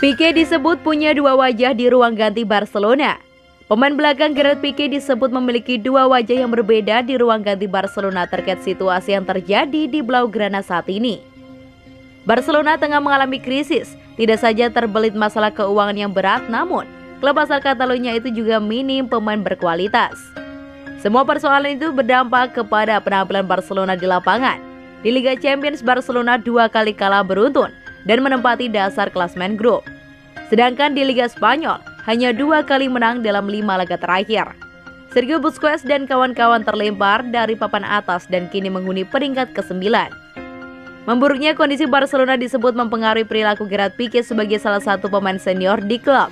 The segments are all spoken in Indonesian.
Pique disebut punya dua wajah di ruang ganti Barcelona. Pemain belakang Gerard Pique disebut memiliki dua wajah yang berbeda di ruang ganti Barcelona terkait situasi yang terjadi di Blaugrana saat ini. Barcelona tengah mengalami krisis, tidak saja terbelit masalah keuangan yang berat, namun klub asal Catalunya itu juga minim pemain berkualitas. Semua persoalan itu berdampak kepada penampilan Barcelona di lapangan. Di Liga Champions, Barcelona 2 kali kalah beruntun dan menempati dasar klasemen grup. Sedangkan di Liga Spanyol, hanya 2 kali menang dalam 5 laga terakhir. Sergio Busquets dan kawan-kawan terlempar dari papan atas dan kini menghuni peringkat ke-9. Memburuknya kondisi Barcelona disebut mempengaruhi perilaku Gerard Pique sebagai salah satu pemain senior di klub.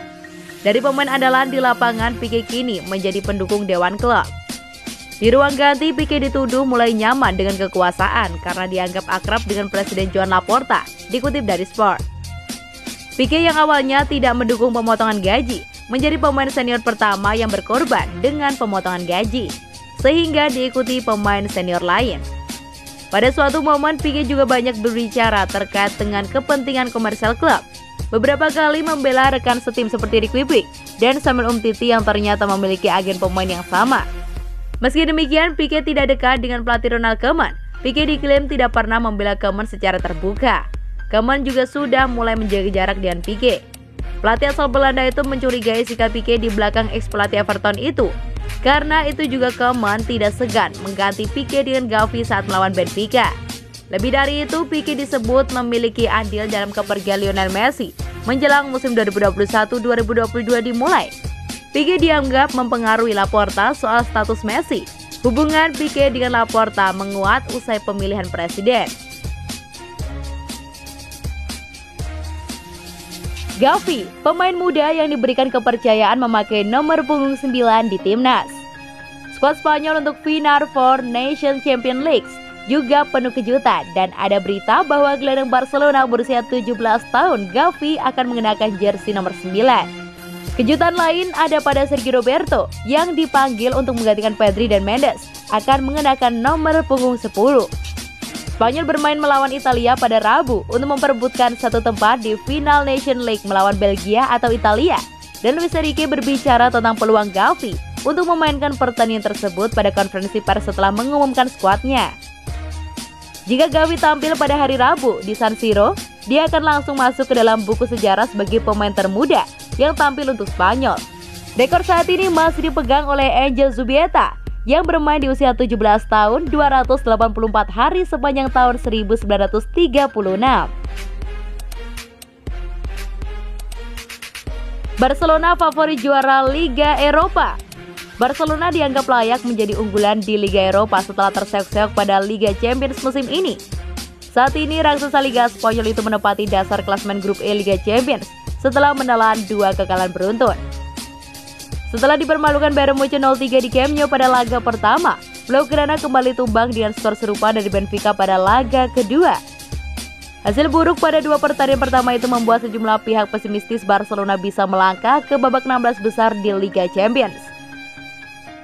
Dari pemain andalan di lapangan, Pique kini menjadi pendukung dewan klub. Di ruang ganti, Pique dituduh mulai nyaman dengan kekuasaan karena dianggap akrab dengan Presiden Joan Laporta, dikutip dari Sport. Pique yang awalnya tidak mendukung pemotongan gaji, menjadi pemain senior pertama yang berkorban dengan pemotongan gaji, sehingga diikuti pemain senior lain. Pada suatu momen, Pique juga banyak berbicara terkait dengan kepentingan komersial klub. Beberapa kali membela rekan setim seperti Ricky Puig dan Samuel Umtiti yang ternyata memiliki agen pemain yang sama. Meski demikian, Pique tidak dekat dengan pelatih Ronald Koeman. Pique diklaim tidak pernah membela Koeman secara terbuka. Koeman juga sudah mulai menjaga jarak dengan Pique. Pelatih asal Belanda itu mencurigai sikap Pique di belakang ex-pelatih Everton itu. Karena itu juga Koeman tidak segan mengganti Pique dengan Gavi saat melawan Benfica. Lebih dari itu, Pique disebut memiliki andil dalam kepergian Lionel Messi menjelang musim 2021-2022 dimulai. Pique dianggap mempengaruhi Laporta soal status Messi. Hubungan Pique dengan Laporta menguat usai pemilihan presiden. Gavi, pemain muda yang diberikan kepercayaan memakai nomor punggung 9 di timnas. Skuad Spanyol untuk Final Four Nations Champions League juga penuh kejutan dan ada berita bahwa gelandang Barcelona berusia 17 tahun Gavi akan mengenakan jersey nomor 9. Kejutan lain ada pada Sergio Roberto yang dipanggil untuk menggantikan Pedri dan Mendes akan mengenakan nomor punggung 10. Spanyol bermain melawan Italia pada Rabu untuk memperebutkan satu tempat di final Nation League melawan Belgia atau Italia. Dan Luis Enrique berbicara tentang peluang Gavi untuk memainkan pertandingan tersebut pada konferensi pers setelah mengumumkan skuadnya. Jika Gavi tampil pada hari Rabu di San Siro, dia akan langsung masuk ke dalam buku sejarah sebagai pemain termuda yang tampil untuk Spanyol. Rekor saat ini masih dipegang oleh Angel Zubieta yang bermain di usia 17 tahun 284 hari sepanjang tahun 1936. Barcelona favorit juara Liga Eropa. Barcelona dianggap layak menjadi unggulan di Liga Eropa setelah terseok-seok pada Liga Champions musim ini. Saat ini raksasa Liga Spanyol itu menempati dasar klasemen grup E Liga Champions setelah menelan 2 kekalahan beruntun. Setelah dipermalukan Bayern Munchen 0-3 di Camp Nou pada laga pertama, Blaugrana kembali tumbang dengan skor serupa dari Benfica pada laga kedua. Hasil buruk pada 2 pertandingan pertama itu membuat sejumlah pihak pesimistis Barcelona bisa melangkah ke babak 16 besar di Liga Champions.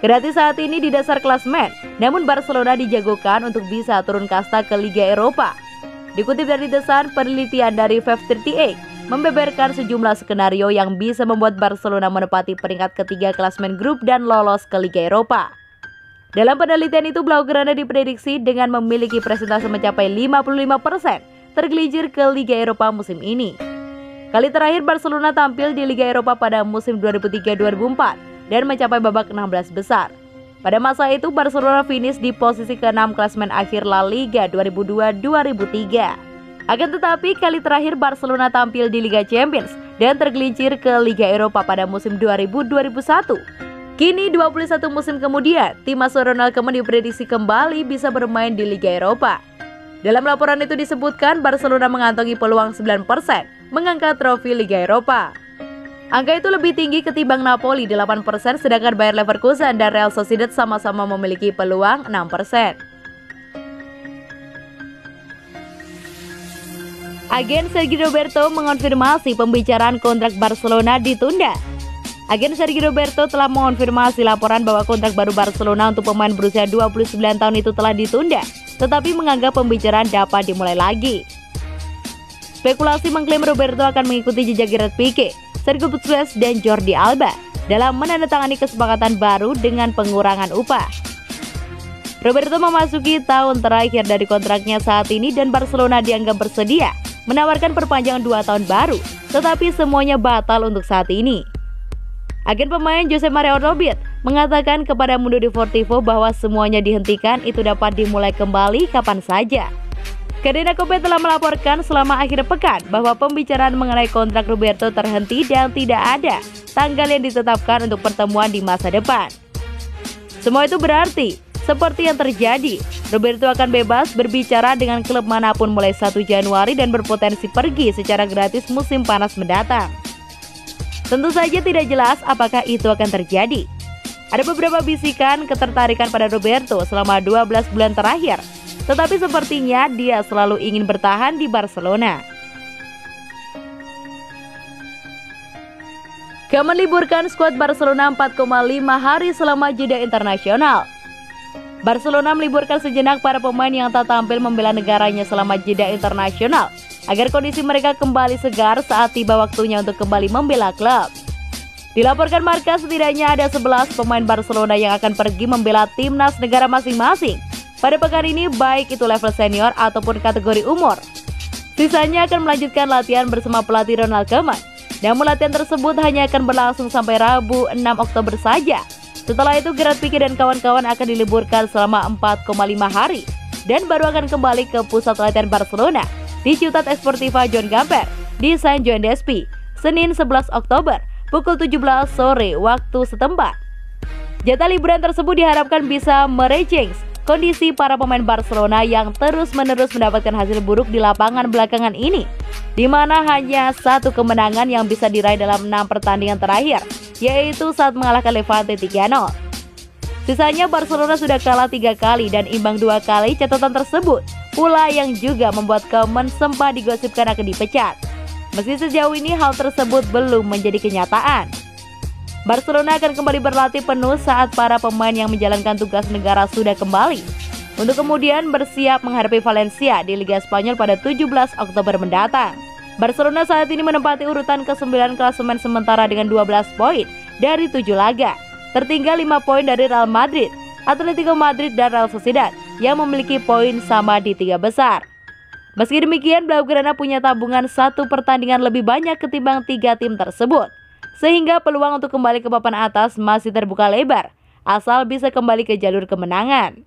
Kendati saat ini di dasar klasemen, namun Barcelona dijagokan untuk bisa turun kasta ke Liga Eropa. Dikutip dari The Sun, penelitian dari 538 membeberkan sejumlah skenario yang bisa membuat Barcelona menempati peringkat ketiga klasemen grup dan lolos ke Liga Eropa. Dalam penelitian itu, Blaugrana diprediksi dengan memiliki presentase mencapai 55% tergelincir ke Liga Eropa musim ini. Kali terakhir Barcelona tampil di Liga Eropa pada musim 2003-2004 dan mencapai babak 16 besar. Pada masa itu, Barcelona finish di posisi ke-6 klasemen akhir La Liga 2002-2003. Akan tetapi, kali terakhir Barcelona tampil di Liga Champions dan tergelincir ke Liga Eropa pada musim 2000-2001. Kini 21 musim kemudian, tim asuh Ronald Koeman diprediksi kembali bisa bermain di Liga Eropa. Dalam laporan itu disebutkan Barcelona mengantongi peluang 9% mengangkat trofi Liga Eropa. Angka itu lebih tinggi ketimbang Napoli 8%, sedangkan Bayer Leverkusen dan Real Sociedad sama-sama memiliki peluang 6%. Agen Sergio Roberto mengonfirmasi pembicaraan kontrak Barcelona ditunda. Agen Sergio Roberto telah mengonfirmasi laporan bahwa kontrak baru Barcelona untuk pemain berusia 29 tahun itu telah ditunda, tetapi menganggap pembicaraan dapat dimulai lagi. Spekulasi mengklaim Roberto akan mengikuti jejak Gerard Pique, Sergio Busquets, dan Jordi Alba dalam menandatangani kesepakatan baru dengan pengurangan upah. Roberto memasuki tahun terakhir dari kontraknya saat ini dan Barcelona dianggap bersedia menawarkan perpanjangan 2 tahun baru, tetapi semuanya batal untuk saat ini. Agen pemain Jose Mario Robert mengatakan kepada Mundo Deportivo bahwa semuanya dihentikan itu dapat dimulai kembali kapan saja. Cadena Cope telah melaporkan selama akhir pekan bahwa pembicaraan mengenai kontrak Roberto terhenti dan tidak ada tanggal yang ditetapkan untuk pertemuan di masa depan. Semua itu berarti, seperti yang terjadi, Roberto akan bebas berbicara dengan klub manapun mulai 1 Januari dan berpotensi pergi secara gratis musim panas mendatang. Tentu saja tidak jelas apakah itu akan terjadi. Ada beberapa bisikan ketertarikan pada Roberto selama 12 bulan terakhir, tetapi sepertinya dia selalu ingin bertahan di Barcelona. Koeman liburkan skuad Barcelona 4,5 hari selama jeda internasional. Barcelona meliburkan sejenak para pemain yang tak tampil membela negaranya selama jeda internasional agar kondisi mereka kembali segar saat tiba waktunya untuk kembali membela klub. Dilaporkan Marca setidaknya ada 11 pemain Barcelona yang akan pergi membela timnas negara masing-masing pada pekan ini, baik itu level senior ataupun kategori umur. Sisanya akan melanjutkan latihan bersama pelatih Ronald Koeman. Namun latihan tersebut hanya akan berlangsung sampai Rabu 6 Oktober saja. Setelah itu Gerard Pique dan kawan-kawan akan diliburkan selama 4,5 hari dan baru akan kembali ke pusat latihan Barcelona di Ciutat Esportiva Joan Gamper di Sant Joan Despí, Senin 11 Oktober pukul 17 sore waktu setempat. Jatah liburan tersebut diharapkan bisa merechange kondisi para pemain Barcelona yang terus-menerus mendapatkan hasil buruk di lapangan belakangan ini, di mana hanya 1 kemenangan yang bisa diraih dalam 6 pertandingan terakhir, yaitu saat mengalahkan Levante 3-0. Sisanya Barcelona sudah kalah 3 kali dan imbang 2 kali. Catatan tersebut pula yang juga membuat Koeman sempat digosipkan akan dipecat. Meski sejauh ini hal tersebut belum menjadi kenyataan. Barcelona akan kembali berlatih penuh saat para pemain yang menjalankan tugas negara sudah kembali, untuk kemudian bersiap menghadapi Valencia di Liga Spanyol pada 17 Oktober mendatang. Barcelona saat ini menempati urutan ke-9 klasemen sementara dengan 12 poin dari 7 laga, tertinggal 5 poin dari Real Madrid, Atletico Madrid, dan Real Sociedad yang memiliki poin sama di 3 besar. Meski demikian, Blaugrana punya tabungan 1 pertandingan lebih banyak ketimbang 3 tim tersebut, sehingga peluang untuk kembali ke papan atas masih terbuka lebar, asal bisa kembali ke jalur kemenangan.